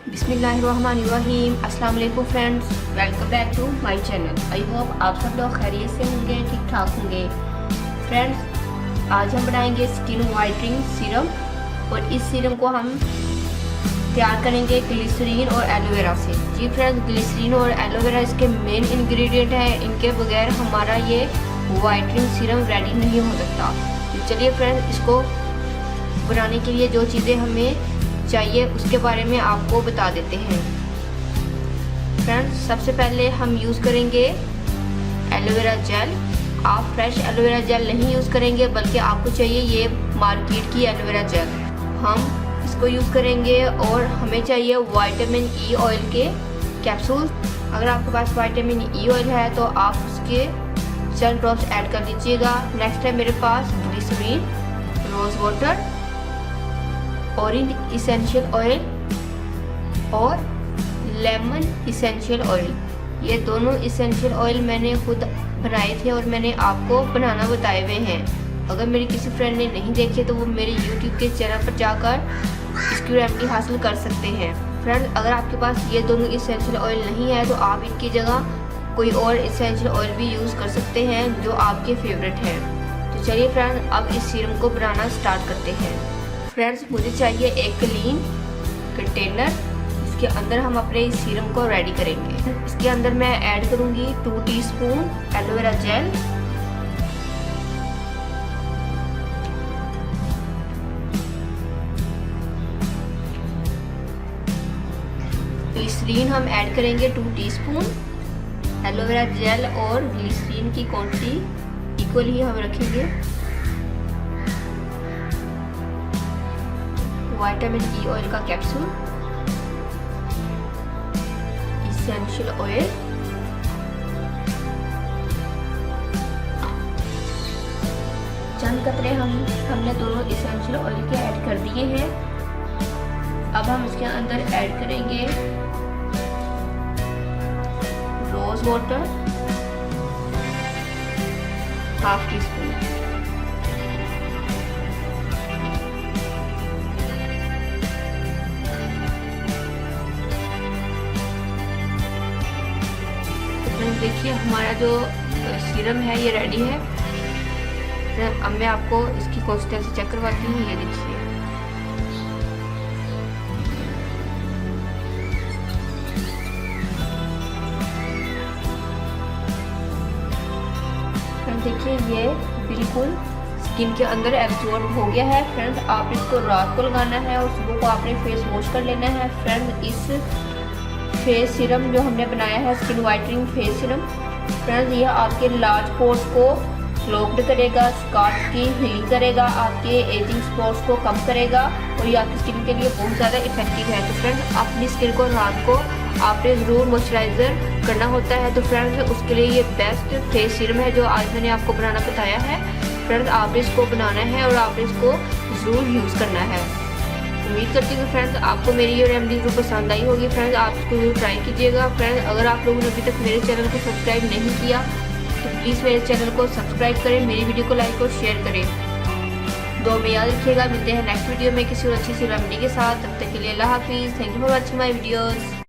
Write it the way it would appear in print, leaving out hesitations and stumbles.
बिस्मिल्लाहिर्रहमानिर्रहीम। अस्सलाम वालेकुम friends, welcome back to my channel. I hope आप सब लोग खैरियत से होंगे, ठीक ठाक होंगे। फ्रेंड्स, आज हम बनाएंगे स्किन वाइटनिंग सीरम और इस सीरम को हम तैयार करेंगे ग्लिसरीन और एलोवेरा से। जी फ्रेंड्स, ग्लिसरीन और एलोवेरा इसके मेन इंग्रेडिएंट हैं। इनके बगैर हमारा ये वाइटनिंग सीरम रेडी नहीं हो सकता। तो चलिए फ्रेंड्स, इसको बनाने के लिए जो चीज़ें हमें चाहिए उसके बारे में आपको बता देते हैं। फ्रेंड्स, सबसे पहले हम यूज़ करेंगे एलोवेरा जेल। आप फ्रेश एलोवेरा जेल नहीं यूज़ करेंगे, बल्कि आपको चाहिए ये मार्केट की एलोवेरा जेल। हम इसको यूज़ करेंगे और हमें चाहिए विटामिन ई ऑयल के कैप्सूल। अगर आपके पास विटामिन ई ऑयल है तो आप उसके 10 ड्रॉप्स ऐड कर लीजिएगा। नेक्स्ट है मेरे पास glycerine, rose water, orange essential oil और लेमन इसेंशियल ऑयल। ये दोनों इसेंशियल ऑयल मैंने खुद बनाए थे और मैंने आपको बनाना बताए हुए हैं। अगर मेरी किसी फ्रेंड ने नहीं देखे तो वो मेरे यूट्यूब के चैनल पर जाकर इसकी रेसिपी हासिल कर सकते हैं। फ्रेंड, अगर आपके पास ये दोनों इसेंशियल ऑयल नहीं है तो आप इनकी जगह कोई और इसेंशियल ऑयल भी यूज़ कर सकते हैं जो आपके फेवरेट है। तो चलिए फ्रेंड, अब इस सीरम को बनाना स्टार्ट करते हैं। फ्रेंड्स, मुझे चाहिए एक क्लीन कंटेनर। इसके अंदर हम अपने इस सीरम को रेडी करेंगे। इसके अंदर मैं ऐड करूंगी 2 टीस्पून एलोवेरा जेल, ग्लिसरीन हम ऐड करेंगे 2 टीस्पून। एलोवेरा जेल और ग्लिसरीन की क्वांटिटी इक्वल ही हम रखेंगे। विटामिन ई ऑयल का कैप्सूल, इसेंशियल ऑयल, चंद कतरे हमने दोनों इसेंशियल ऑयल के ऐड कर दिए हैं। अब हम इसके अंदर ऐड करेंगे रोज वाटर, ½ टीस्पून। देखिए, हमारा जो सीरम है ये रेडी है। अब मैं आपको इसकी कंसिस्टेंसी चेक करवाती हूँ। ये देखिए, देखिए ये बिल्कुल स्किन के अंदर एब्जॉर्ब हो गया है। फ्रेंड्स, आप इसको रात को लगाना है और सुबह को आपने फेस वॉश कर लेना है। फ्रेंड्स, इस फेस सीरम जो हमने बनाया है skin whitening face serum, friends ये आपके लार्ज पोर्स को क्लोग्ड करेगा, स्कार्स की हीलिंग करेगा, आपके एजिंग स्पॉट्स को कम करेगा और ये आपकी स्किन के लिए बहुत ज़्यादा इफेक्टिव है। तो फ्रेंड्स, अपनी स्किन को रात को आपने ज़रूर मॉइस्चराइज़र करना होता है। तो फ्रेंड्स, उसके लिए ये बेस्ट फेस सीरम है जो आज मैंने आपको बनाना बताया है। फ्रेंड्स, आपने इसको बनाना है और आपने इसको ज़रूर यूज़ करना है। उम्मीद करती हूँ फ्रेंड्स आपको मेरी ये रेमेडी जरूर पसंद आई होगी। फ्रेंड्स, आप इसको जरूर ट्राई कीजिएगा। फ्रेंड्स, अगर आप लोगों ने अभी तक मेरे चैनल को सब्सक्राइब नहीं किया तो प्लीज़ मेरे चैनल को सब्सक्राइब करें, मेरी वीडियो को लाइक और शेयर करें। दुआ में याद रखिएगा। मिलते हैं नेक्स्ट वीडियो में किसी और अच्छी सी रेमेडी के साथ। तब तक के लिए अल्लाह हाफिज़। Thank you for watching my videos.